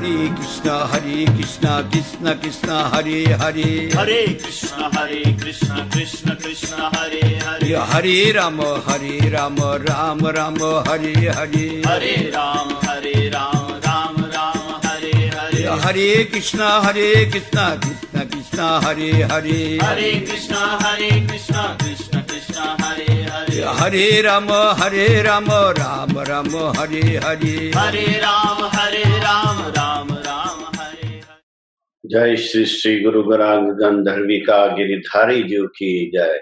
कृष्णा कृष्ण कृष्ण हरे हरे, हरे कृष्ण कृष्ण कृष्ण हरे हरे, हरे राम राम राम हरे हरे, हरे राम राम राम हरे हरे, हरे कृष्णा कृष्ण कृष्ण हरे हरे, हरे कृष्ण कृष्ण कृष्ण हरे हरे, हरे राम राम राम हरे हरे, हरे राम राम राम हरे हरे। जय श्री श्री गुरु गरांग गंधर्विका गिरिधारी जी की जय।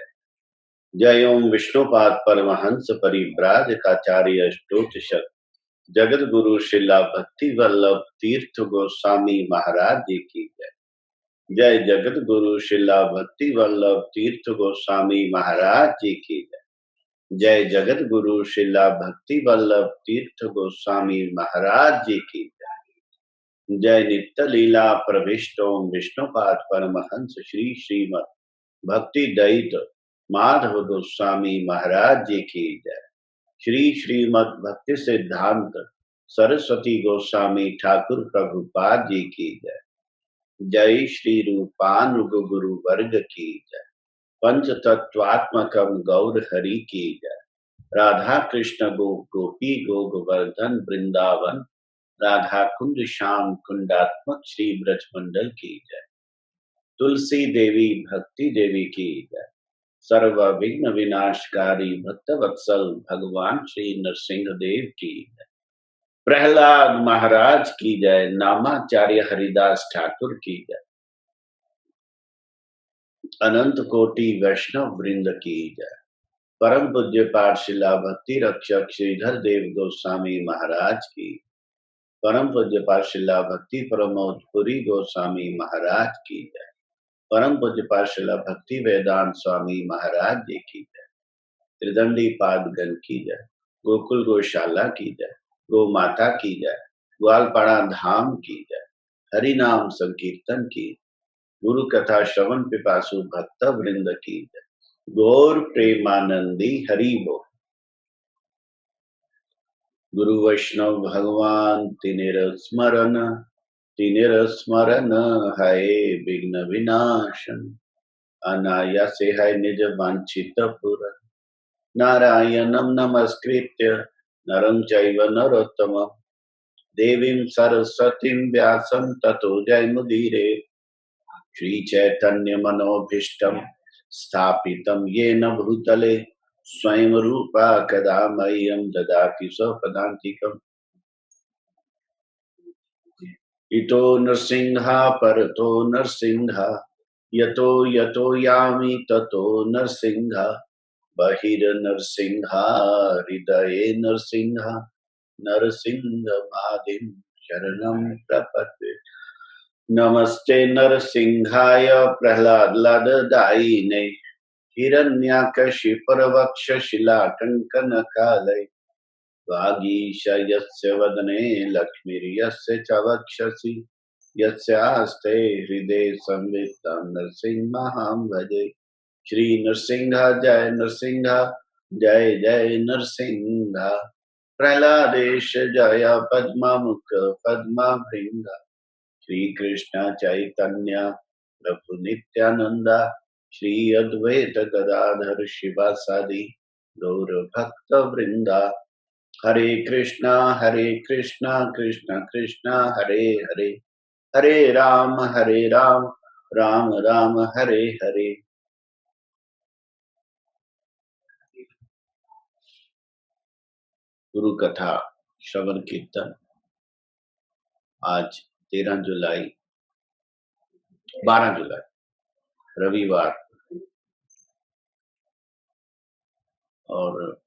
जय ओम विष्णुपाद परमहंस परिव्राजकाचार्य अष्टोत्तशत जगत गुरु शिला भक्ति वल्लभ तीर्थ गोस्वामी महाराज जी की जय। जय जगत गुरु शिला भक्ति वल्लभ तीर्थ गोस्वामी महाराज जी की जय। जय जगत गुरु शिला भक्ति वल्लभ तीर्थ गोस्वामी महाराज जी की जय। जय नित्य लीला प्रविष्टोम विष्णुपाद परमहंस श्री श्रीमद भक्ति दयित माधव गोस्वामी महाराज जी की जय। श्री श्रीमद भक्ति सिद्धांत सरस्वती गोस्वामी ठाकुर प्रभुपाद जी की जय। जय श्री रूपानुग गुरु वर्ग की जय। पंच तत्वात्मकम गौर हरि की जय। राधा कृष्ण गोपी गोवर्धन वृंदावन राधा कुंड श्याम कुंडात्मक श्री ब्रज मंडल की जय। तुलसी देवी भक्ति देवी की जय। सर्व विघ्न विनाशकारी भक्त वत्सल भगवान श्री नरसिंह देव की जय। प्रहलाद महाराज की जय। नामाचार्य हरिदास ठाकुर की जय। अनंत कोटि वैष्णव वृंद की जय। परम पूज्य पाठशिला भक्ति रक्षक श्रीधर देव गोस्वामी महाराज की। परम पूज्य पाठशिला भक्ति प्रमोद पुरी गोस्वामी महाराज की जय। परम पूज्य पाठशिला भक्ति वेदांत स्वामी महाराज जी की जय। त्रिदंडी पादगण की जय। गोकुल गौशाला की जय। गौ माता की जय। ग्वालपाड़ा धाम की जय। हरि नाम संकीर्तन की। गुरु कथा श्रवण पिपासु भक्त वृंद की जय। गौर प्रेमानंदी हरि बोल। गुरु वैष्णव भगवान तिनेर स्मरण है विघ्न विनाशन। अनायासे है निज वांछित पुर। नारायणं नमस्कृत्य नरं चैव नरोत्तमं देवीं सरस्वतीं व्यासं ततो जयमुदीरे। श्रीचैतन्य मनोभीष्टं स्थापितं येन भूतले स्वयं रूपा कदा मह्यं ददाति स्वपदान्तिकम्। इतो नरसिंहा परतो नरसिंहा यतो यतो यामि ततो नरसिंहा बहिर्नरसिंहा हृदये नरसिंहा नरसिंहमादिं शरणं प्रपद्ये। नमस्ते नरसिंहाय प्रह्लादलाददायिने हिरण्याकशिपुरवक्षशिलाकङ्कणकालये वागीशयस्य वदने लक्ष्मीर्यस्य च वक्षसि यस्यास्ते हृदये संवित्तं नरसिंहमहं भजे। श्री नरसिंह जय जय नरसिंह। प्रहलादेश जय पद्ममुख पद्मभृंग। श्री कृष्ण चैतन्य प्रभु नित्यानंद श्री अद्वैत गदाधर शिवासादि गौर भक्त वृंदा। हरे कृष्णा कृष्ण कृष्ण हरे हरे, हरे राम राम राम हरे हरे। गुरु कथा श्रवण कीर्तन आज 12 जुलाई रविवार और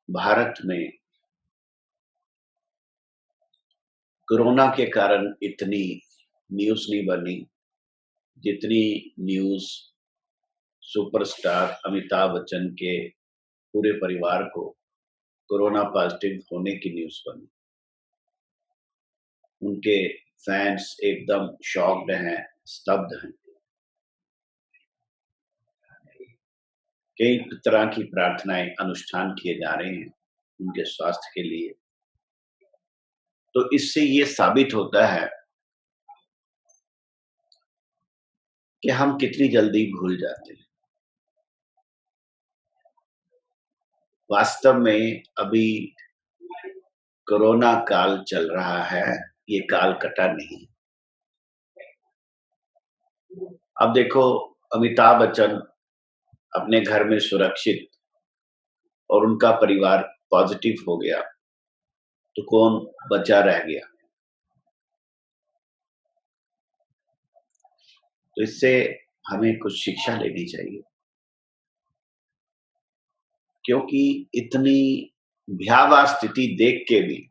भारत में कोरोना के कारण इतनी न्यूज नहीं बनी जितनी न्यूज सुपरस्टार अमिताभ बच्चन के पूरे परिवार को कोरोना पॉजिटिव होने की न्यूज बनी। उनके फैंस एकदम शॉक्ड हैं, स्तब्ध हैं। कई तरह की प्रार्थनाएं अनुष्ठान किए जा रहे हैं उनके स्वास्थ्य के लिए। तो इससे ये साबित होता है कि हम कितनी जल्दी भूल जाते हैं। वास्तव में अभी कोरोना काल चल रहा है, ये काल कटा नहीं। अब देखो, अमिताभ बच्चन अपने घर में सुरक्षित और उनका परिवार पॉजिटिव हो गया, तो कौन बचा रह गया? तो इससे हमें कुछ शिक्षा लेनी चाहिए, क्योंकि इतनी भयावह स्थिति देख के भी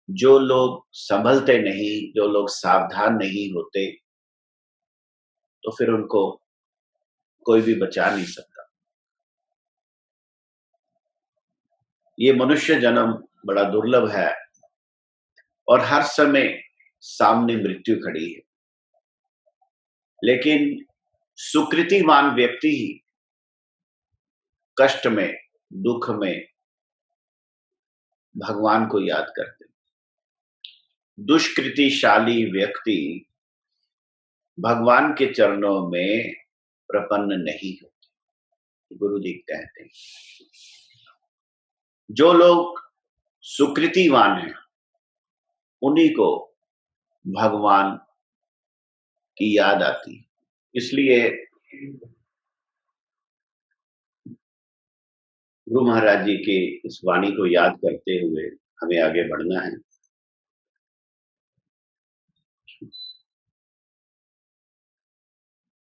जो लोग संभलते नहीं, जो लोग सावधान नहीं होते, तो फिर उनको कोई भी बचा नहीं सकता। ये मनुष्य जन्म बड़ा दुर्लभ है और हर समय सामने मृत्यु खड़ी है, लेकिन सुकृतिवान व्यक्ति ही कष्ट में, दुख में भगवान को याद करते। दुष्कृतिशाली व्यक्ति भगवान के चरणों में प्रपन्न नहीं होते। गुरु जी कहते हैं, जो लोग सुकृतिवान हैं उन्हीं को भगवान की याद आती है। इसलिए गुरु महाराज जी के इस वाणी को याद करते हुए हमें आगे बढ़ना है।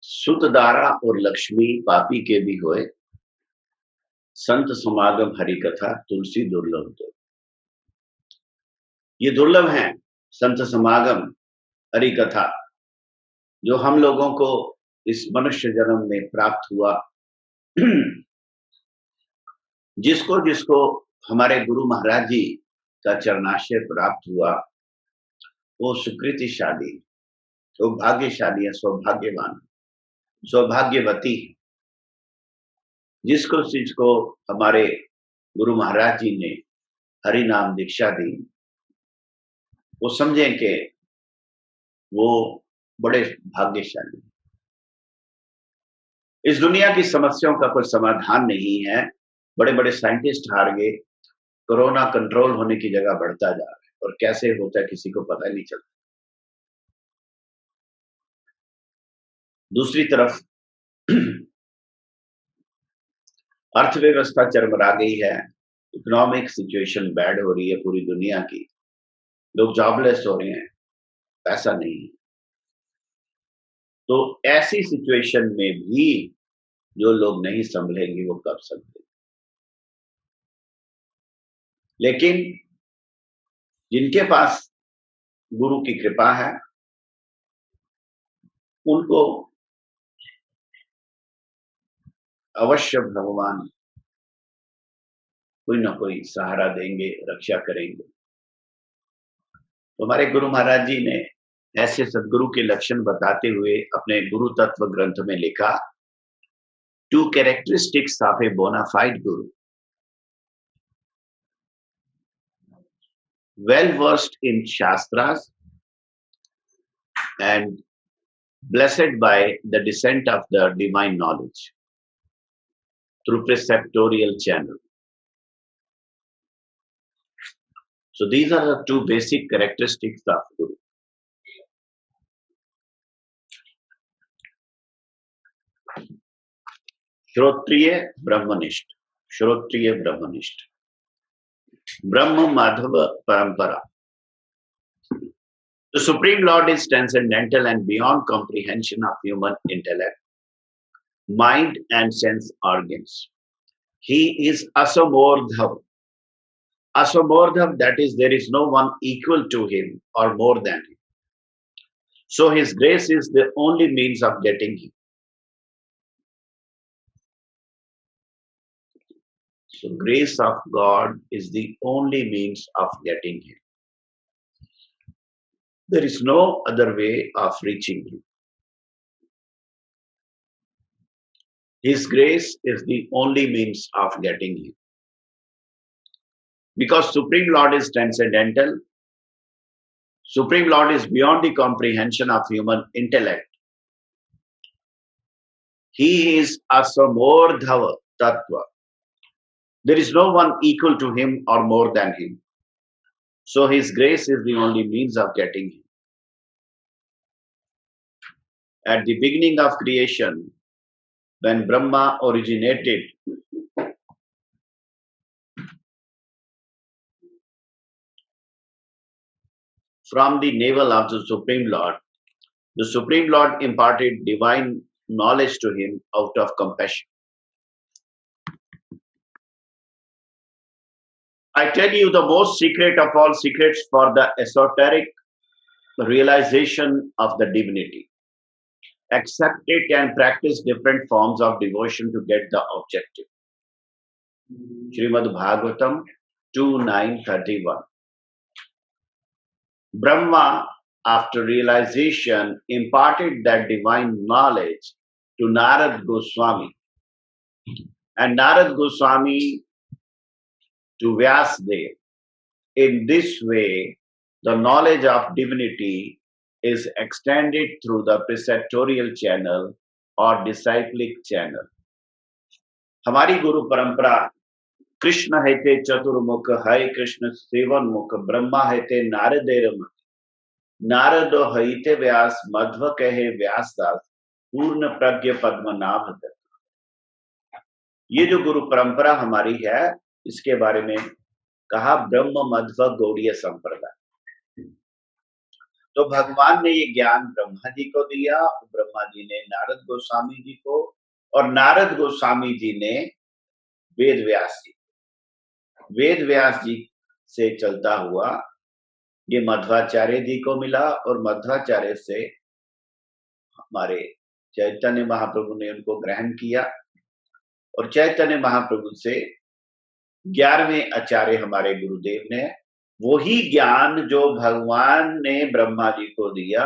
सुतदारा और लक्ष्मी पापी के भी होए, संत समागम हरि कथा तुलसी दुर्लभ दो। ये दुर्लभ है संत समागम हरि कथा, जो हम लोगों को इस मनुष्य जन्म में प्राप्त हुआ। जिसको जिसको हमारे गुरु महाराज जी का चरणाश्रय प्राप्त हुआ, वो सुकृतिशाली, सौभाग्यशाली है, सौभाग्यवान, सौभाग्यवती। जिसको जिसको हमारे गुरु महाराज जी ने हरि नाम दीक्षा दी, वो समझें कि वो बड़े भाग्यशाली। इस दुनिया की समस्याओं का कोई समाधान नहीं है। बड़े बड़े साइंटिस्ट हार गए, कोरोना कंट्रोल होने की जगह बढ़ता जा रहा है, और कैसे होता है किसी को पता नहीं चलता। दूसरी तरफ अर्थव्यवस्था चरमरा गई है, इकोनॉमिक सिचुएशन बैड हो रही है पूरी दुनिया की, लोग जॉबलेस हो रहे हैं, पैसा नहीं। तो ऐसी सिचुएशन में भी जो लोग नहीं संभलेंगे वो कब संभलेंगे? लेकिन जिनके पास गुरु की कृपा है, उनको अवश्य भगवान कोई ना कोई सहारा देंगे, रक्षा करेंगे। तो हमारे गुरु महाराज जी ने ऐसे सदगुरु के लक्षण बताते हुए अपने गुरु तत्व ग्रंथ में लिखा, 2 characteristics of a bona fide guru. Well versed in Shastras and blessed by the descent of the divine knowledge through preceptorial channel. So these are the 2 basic characteristics of Guru. श्रोत्रिय ब्रह्मनिष्ठ, श्रोत्रिय ब्रह्मनिष्ठ, ब्रह्म माधव परंपरा. The Supreme Lord is transcendental and beyond comprehension of human intellect, mind and sense organs. He is Asamordhav. Asamordhav, that is, there is no one equal to him or more than him. So his grace is the only means of getting him. So grace of God is the only means of getting him. There is no other way of reaching him. His grace is the only means of getting him. Because Supreme Lord is transcendental, Supreme Lord is beyond the comprehension of human intellect. He is Asamordhava Tattva. There is no one equal to him or more than him. So his grace is the only means of getting him. At the beginning of creation, when Brahma originated, from the navel of the Supreme Lord imparted divine knowledge to him out of compassion. I tell you the most secret of all secrets for the esoteric realization of the divinity. Accept it and practice different forms of devotion to get the objective. Srimad Bhagavatam 2.9.31. Brahma, after realization, imparted that divine knowledge to Narad Goswami, and Narad Goswami to Vyasdev. In this way, the knowledge of divinity is extended through the preceptorial channel or disciplic channel. हमारी गुरु परंपरा कृष्ण है ते चतुर्मुख, है Krishna seven मुख, ब्रह्मा है ते नारदेर मुख, नारद हईते व्यास, मध्व कहे व्यासदास, पूर्ण प्रज्ञ पद्मनाभ दत्त। ये जो गुरु परंपरा हमारी है, इसके बारे में कहा ब्रह्म मध्व गौड़ीय संप्रदाय। तो भगवान ने ये ज्ञान ब्रह्मा जी को दिया, ब्रह्मा जी ने नारद गोस्वामी जी को, और नारद गोस्वामी जी ने वेद व्यास जी, वेद व्यास जी से चलता हुआ ये मध्वाचार्य जी को मिला, और मध्वाचार्य से हमारे चैतन्य महाप्रभु ने उनको ग्रहण किया, और चैतन्य महाप्रभु से 11वें आचार्य हमारे गुरुदेव ने वही ज्ञान जो भगवान ने ब्रह्मा जी को दिया,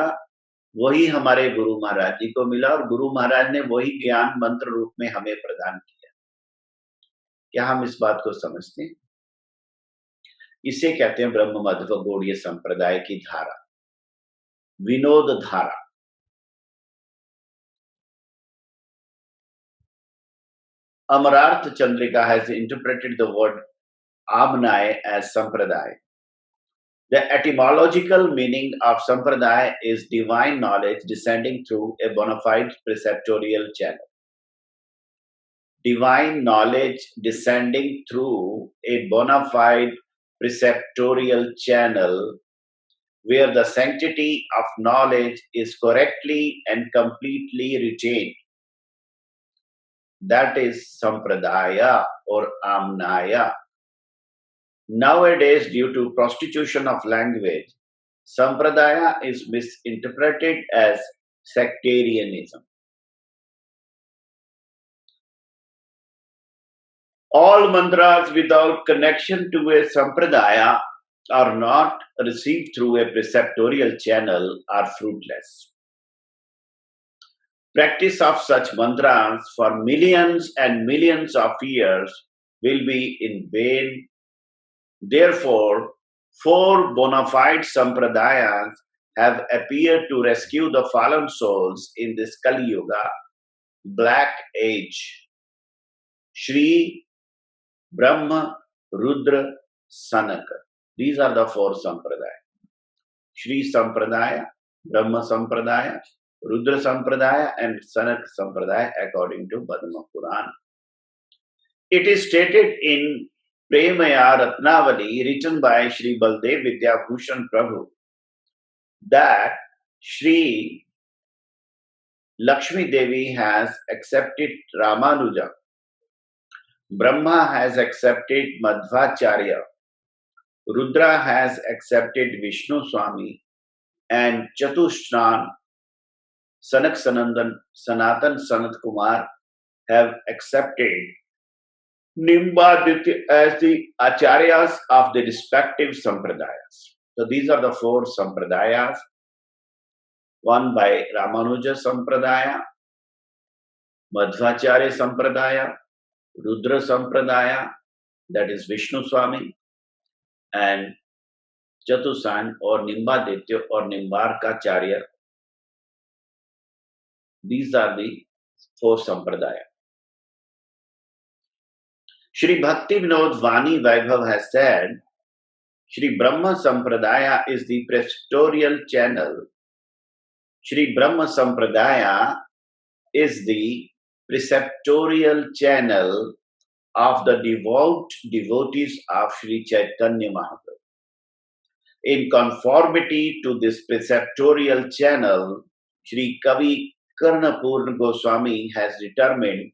वही हमारे गुरु महाराज जी को मिला, और गुरु महाराज ने वही ज्ञान मंत्र रूप में हमें प्रदान किया। क्या हम इस बात को समझते हैं? इसे कहते हैं ब्रह्म मध्व गौड़ीय संप्रदाय की धारा, विनोद धारा। Amararth Chandrika has interpreted the word Amnai as Sampradaya. The etymological meaning of Sampradaya is divine knowledge descending through a bona fide preceptorial channel. Divine knowledge descending through a bona fide preceptorial channel where the sanctity of knowledge is correctly and completely retained. That is Sampradaya or Amnaya. Nowadays, due to prostitution of language, Sampradaya is misinterpreted as sectarianism. All mantras without connection to a Sampradaya are not received through a preceptorial channel are fruitless. Practice of such mantras for millions and millions of years will be in vain. Therefore, 4 bona fide sampradayas have appeared to rescue the fallen souls in this Kali Yuga, Black Age. Shri, Brahma, Rudra, Sanaka. These are the 4 sampradayas. Shri Sampradaya, Brahma Sampradaya, Rudra Sampradaya and Sanak Sampradaya according to Padma Purana. It is stated in Premaya Ratnavali written by Shri Baldev Vidyabhushan Prabhu that Shri Lakshmi Devi has accepted Ramanuja, Brahma has accepted Madhvacharya, Rudra has accepted Vishnu Swami, and Chatushran Sanak Sanandan, Sanatan Sanat Kumar have accepted Nimbaditya as the acharyas of the respective sampradayas. So these are the 4 sampradayas, one by Ramanuja Sampradaya, Madhvacharya Sampradaya, Rudra Sampradaya, that is Vishnu Swami, and चतुसांग और निम्बादित्य और Nimbarkacharya, these are the 4 sampradaya. Shri Bhakti Vinod Vani Vaibhav has said, Shri Brahma Sampradaya is the preceptorial channel. Shri Brahma Sampradaya is the preceptorial channel of the devout devotees of Shri Chaitanya Mahaprabhu. In conformity to this preceptorial channel, Shri Kavi Karnapurna Goswami has determined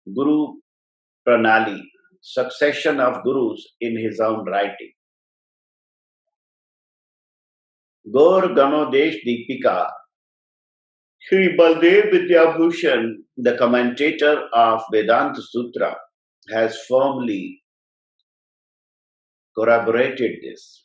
Guru Pranali, succession of gurus, in his own writing. Gaur Ganodesh Deepika, Shri Baldev Vidyabhushan, the commentator of Vedanta Sutra, has firmly corroborated this.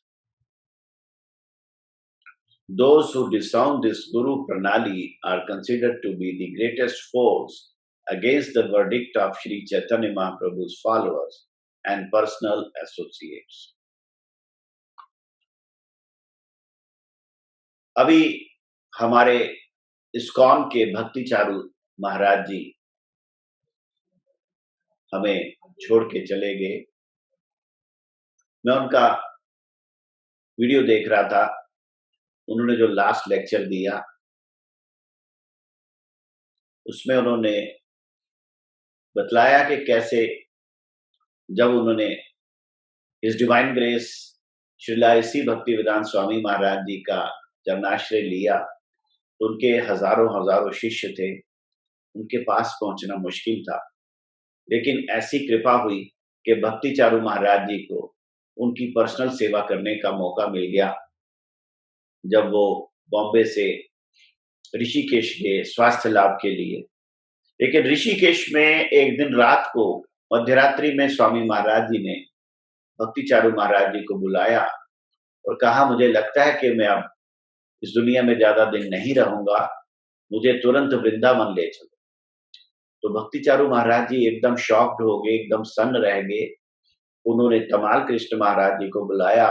Those who disown this Guru Pranali are considered to be the greatest foes against the verdict of Shri Chaitanya Mahaprabhu's followers and personal associates. अभी हमारे ISKCON के भक्ति चारू महाराज जी हमें छोड़ के चले गए। मैं उनका वीडियो देख रहा था, उन्होंने जो लास्ट लेक्चर दिया उसमें उन्होंने बतलाया कि कैसे जब उन्होंने इस डिवाइन ग्रेस श्रीला इसी भक्ति वेदांत स्वामी महाराज जी का चरणाश्रय लिया तो उनके हजारों शिष्य थे, उनके पास पहुंचना मुश्किल था, लेकिन ऐसी कृपा हुई कि भक्ति चारू महाराज जी को उनकी पर्सनल सेवा करने का मौका मिल गया। जब वो बॉम्बे से ऋषिकेश गए स्वास्थ्य लाभ के लिए, लेकिन ऋषिकेश में एक दिन रात को मध्यरात्रि में स्वामी महाराज जी ने भक्ति चारू महाराज जी को बुलाया और कहा, मुझे लगता है कि मैं अब इस दुनिया में ज्यादा दिन नहीं रहूंगा, मुझे तुरंत वृंदावन ले चलो। तो भक्ति चारू महाराज जी एकदम शॉक्ड हो गए, एकदम सन्न रह गए। उन्होंने तमाल कृष्ण महाराज जी को बुलाया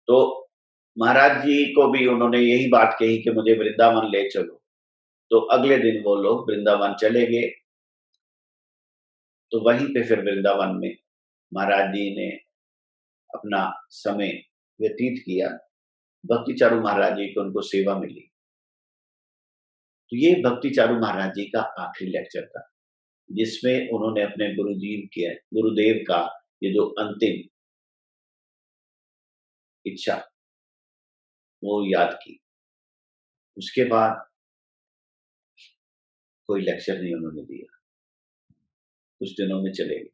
तो महाराज जी को भी उन्होंने यही बात कही कि मुझे वृंदावन ले चलो। तो अगले दिन वो लोग वृंदावन चले गए। तो वहीं पे फिर वृंदावन में महाराज जी ने अपना समय व्यतीत किया। भक्ति चारू महाराज जी को उनको सेवा मिली। तो ये भक्ति चारू महाराज जी का आखिरी लेक्चर था जिसमें उन्होंने अपने गुरुदेव का ये जो अंतिम इच्छा वो याद की। उसके बाद कोई लेक्चर नहीं उन्होंने दिया, कुछ दिनों में चले गए।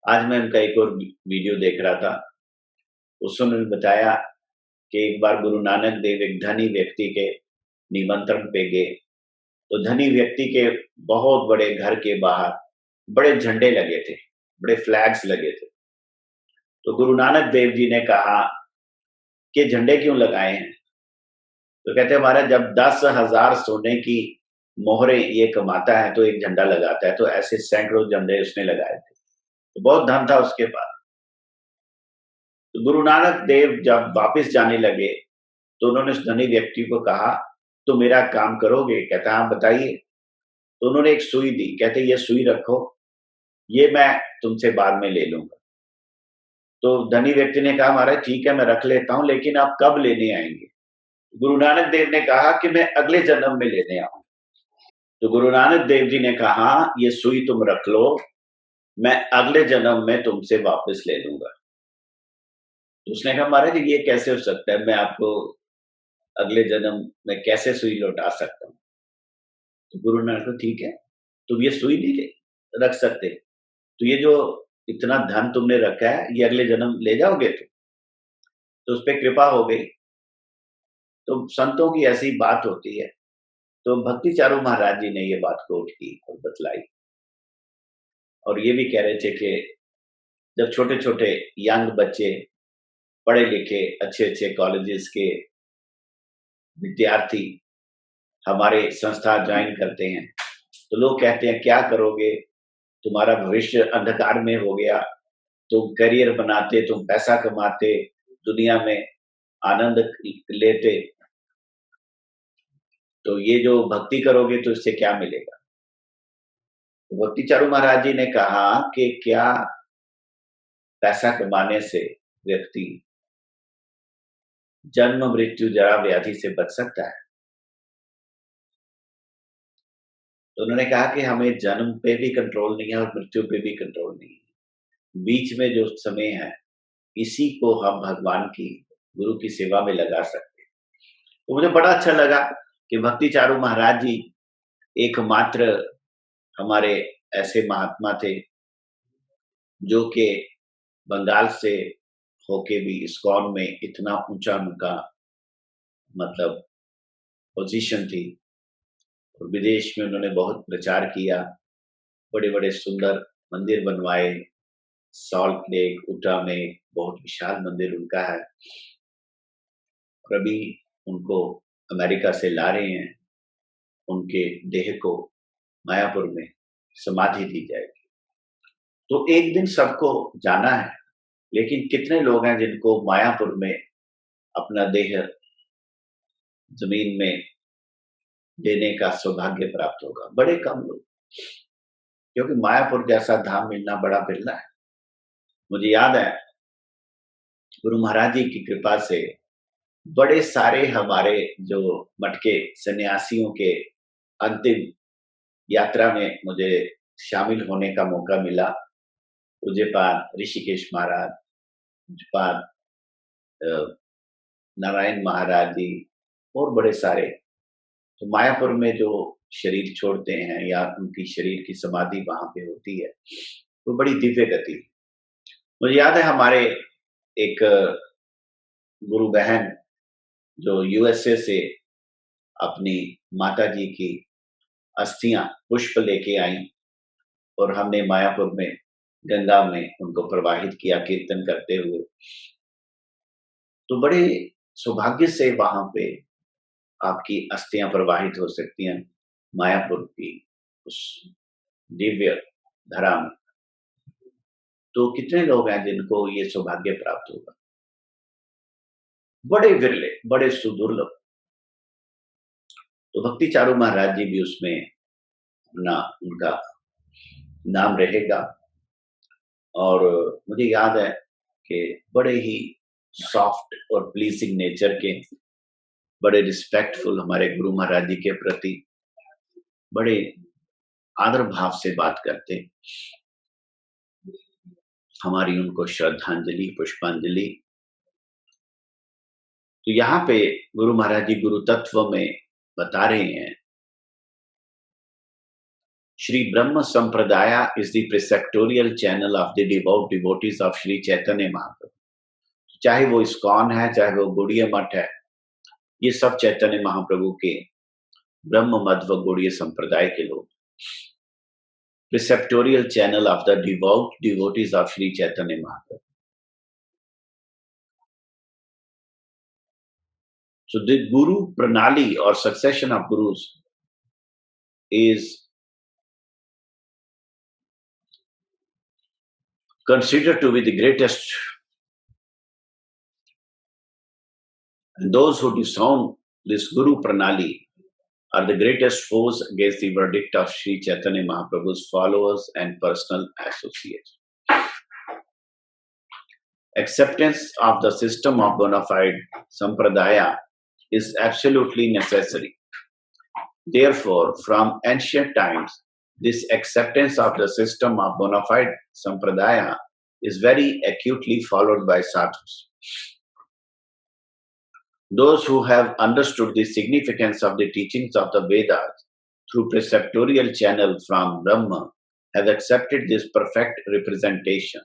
आज मैं उनका एक और वीडियो देख रहा था, उसमें उन्होंने बताया कि एक बार गुरु नानक देव एक धनी व्यक्ति के निमंत्रण पे गए। तो धनी व्यक्ति के बहुत बड़े घर के बाहर बड़े झंडे लगे थे, बड़े फ्लैग्स लगे थे। तो गुरु नानक देव जी ने कहा कि झंडे क्यों लगाए हैं? तो कहते महाराज, जब 10,000 सोने की मोहरें ये कमाता है तो एक झंडा लगाता है। तो ऐसे सैकड़ों झंडे उसने लगाए थे, तो बहुत धन था उसके पास। तो गुरु नानक देव जब वापस जाने लगे तो उन्होंने उस धनी व्यक्ति को कहा, तो मेरा काम करोगे? कहता हाँ बताइए। तो उन्होंने एक सुई दी, कहते ये सुई रखो, ये मैं तुमसे बाद में ले लूंगा। तो धनी व्यक्ति ने कहा महाराज ठीक है मैं रख लेता हूं, लेकिन आप कब लेने आएंगे? गुरु नानक देव ने कहा कि मैं अगले जन्म में लेने आऊंगा। तो गुरु नानक देव जी ने कहा ये सुई तुम रख लो, मैं अगले जन्म में तुमसे वापस ले लूंगा। तो उसने कहा महाराज ये कैसे हो सकता है, मैं आपको अगले जन्म में कैसे सुई लौटा सकता हूँ? तो गुरु नानक को ठीक है तुम ये सुई नहीं रख सकते, तो ये जो इतना धन तुमने रखा है ये अगले जन्म ले जाओगे? तो उस पर कृपा हो गई। तो संतों की ऐसी बात होती है। तो भक्ति चारू महाराज जी ने ये बात कोट की और बतलाई, और ये भी कह रहे थे कि जब छोटे छोटे यंग बच्चे पढ़े लिखे अच्छे कॉलेजेस के विद्यार्थी हमारे संस्था ज्वाइन करते हैं तो लोग कहते हैं क्या करोगे, तुम्हारा भविष्य अंधकार में हो गया, तुम करियर बनाते, तुम पैसा कमाते, दुनिया में आनंद लेते, तो ये जो भक्ति करोगे तो इससे क्या मिलेगा? भक्ति चारू महाराज जी ने कहा कि क्या पैसा कमाने से व्यक्ति जन्म मृत्यु जरा व्याधि से बच सकता है? तो उन्होंने कहा कि हमें जन्म पे भी कंट्रोल नहीं है और मृत्यु पे भी कंट्रोल नहीं है। बीच में जो समय है, इसी को हम भगवान की, गुरु की सेवा में लगा सकते हैं। तो मुझे बड़ा अच्छा लगा कि भक्ति चारू महाराज जी एकमात्र हमारे ऐसे महात्मा थे जो कि बंगाल से होके भी इस्कॉन में इतना ऊंचा उनका मतलब पोजीशन थी, और विदेश में उन्होंने बहुत प्रचार किया, बड़े बड़े सुंदर मंदिर बनवाए। सॉल्ट लेक, उटा में बहुत विशाल मंदिर उनका है, और अभी उनको अमेरिका से ला रहे हैं, उनके देह को मायापुर में समाधि दी जाएगी। तो एक दिन सबको जाना है, लेकिन कितने लोग हैं जिनको मायापुर में अपना देह जमीन में देने का सौभाग्य प्राप्त होगा? बड़े कम लोग, क्योंकि मायापुर जैसा धाम मिलना बड़ा बिरला है। मुझे याद है गुरु महाराज जी की कृपा से बड़े सारे हमारे जो मठ के सन्यासियों के अंतिम यात्रा में मुझे शामिल होने का मौका मिला। पूज्यपाद ऋषिकेश महाराज, पूज्यपाद नारायण महाराज जी और बड़े सारे, तो मायापुर में जो शरीर छोड़ते हैं या उनकी शरीर की समाधि वहां पे होती है, वो बड़ी दिव्य गति। मुझे याद है हमारे एक गुरु बहन जो यूएसए से अपनी माता जी की अस्थियां पुष्प लेके आई, और हमने मायापुर में गंगा में उनको प्रवाहित किया कीर्तन करते हुए। तो बड़े सौभाग्य से वहां पे आपकी अस्थियां प्रवाहित हो सकती हैं मायापुर की उस दिव्य धरा में। तो कितने लोग हैं जिनको ये सौभाग्य प्राप्त होगा? बड़े विरले, बड़े सुदुर्लभ। तो भक्ति चारू महाराज जी भी उसमें अपना उनका नाम रहेगा। और मुझे याद है कि बड़े ही सॉफ्ट और प्लीजिंग नेचर के, बड़े रिस्पेक्टफुल हमारे गुरु महाराज जी के प्रति, बड़े आदर भाव से बात करते। हमारी उनको श्रद्धांजलि, पुष्पांजलि। तो यहाँ पे गुरु महाराज जी गुरु तत्व में बता रहे हैं, Shri Brahma Sampradaya is the preceptorial channel of the devout devotees of Shri Chaitanya Mahaprabhu. चाहे वो इस्कॉन है, चाहे वो गौड़ीय मठ है, ये सब चैतन्य महाप्रभु के ब्रह्म मध्व गौड़ीय संप्रदाय के लोग। Preceptorial channel of the devout devotees of Shri Chaitanya Mahaprabhu. So the Guru Pranali or succession of Gurus is considered to be the greatest, and those who disown this Guru Pranali are the greatest foes against the verdict of Sri Chaitanya Mahaprabhu's followers and personal associates. Acceptance of the system of bona fide sampradaya is absolutely necessary. Therefore, from ancient times, this acceptance of the system of bona fide sampradaya is very acutely followed by sadhus. Those who have understood the significance of the teachings of the Vedas through preceptorial channel from Brahma have accepted this perfect representation.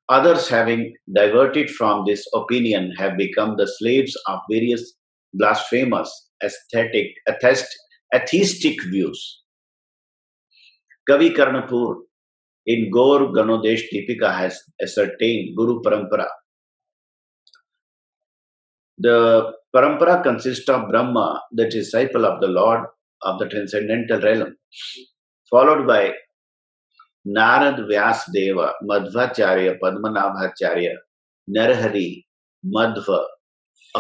Others, having diverted from this opinion, have become the slaves of various blasphemous, atheistic views. Kavi Karnapur in Gaur Ganodesh Deepika has ascertained Guru Parampara. The Parampara consists of Brahma, the disciple of the Lord of the transcendental realm, followed by Narad Vyasdev Madhvacharya Padmanabhacharya Narhari मध्व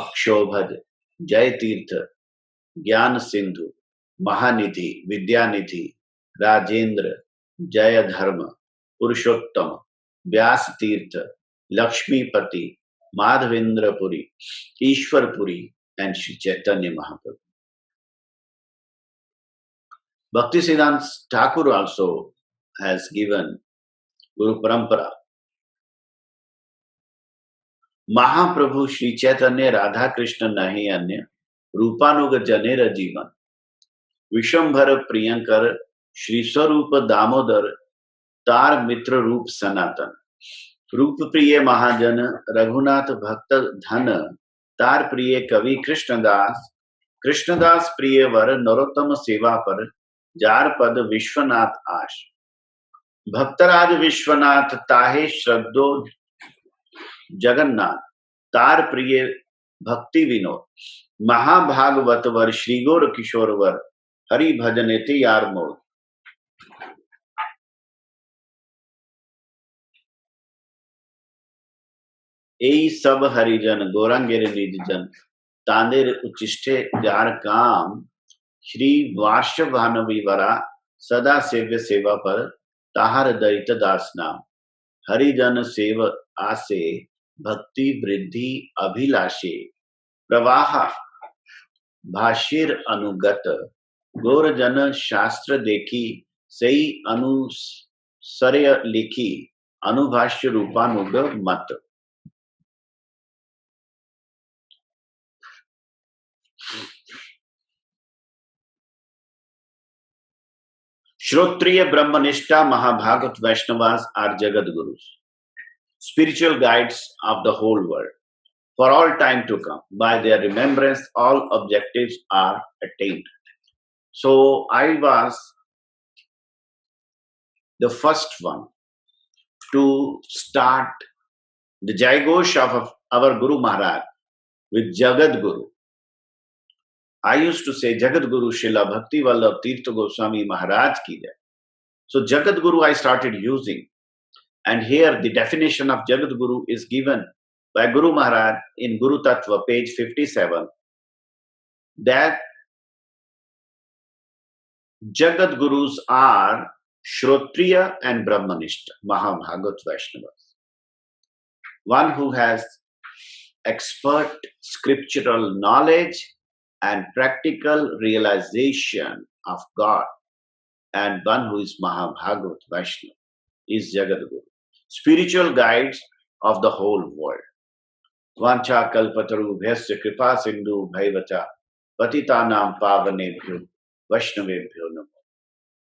अक्षोभज जय तीर्थ ज्ञान सिंधु महानिधि विद्यानिधि राजेंद्र जय धर्म पुरुषोत्तम व्यास तीर्थ Lakshmipati Madhavendrapuri Ishwarpuri and Sri Chaitanya Mahaprabhu. Bhaktisiddhanta Thakur also has given Guru Parampara. महाप्रभु श्री चैतन्य राधा कृष्ण नहीं अन्य रूपानुग जनेर जीवन विश्वंभर प्रियंकर श्री स्वरूप दामोदर तार मित्र रूप सनातन रूप प्रिय महाजन रघुनाथ भक्त धन तार प्रिय कवि कृष्णदास प्रिय वर नरोत्तम सेवा पर जार पद विश्वनाथ आश भक्तराज विश्वनाथ ताहे श्रद्धो जगन्नाथ तार प्रिय भक्ति विनोद महाभागवत वर श्री गौर किशोर वर हरि भजन ते यार मोद एई सब हरिजन गौरांगेर निजजन तांदेर उचिष्टे जार काम श्री वार्ष भानवी वरा सदा सेव्य सेवा पर ताहार दैत दास नाम हरिजन सेव आसे भक्ति वृद्धि अभिलाषे प्रवाह भाष्यर अनुगत गौर जन शास्त्र देखी सही अनुसर्य लिखी अनुभाष्य रूपानुग मत Shrotriya Brahmanishta Mahabhagat Vaishnavas are Jagat Gurus, spiritual guides of the whole world. For all time to come, by their remembrance, all objectives are attained. So I was the first one to start the Jaigosh of our Guru Maharaj with Jagat Guru. I used to say Jagat Guru Srila Bhakti Vallabh Tirtha Goswami Maharaj ki jai. So Jagat Guru I started using, and here the definition of Jagat Guru is given by Guru Maharaj in Guru Tattva page 57, that Jagat Gurus are Shrotriya and Brahmanishta Mahabhagat Vaishnavas. One who has expert scriptural knowledge and practical realization of God, and one who is Mahabhagat Vaishnava is Jagat Guru, spiritual guides of the whole world. Vancha kalpataru bhyasya kripa sindhu bhaivacha patitanam pavanebhyo vaishnavebhyo namo.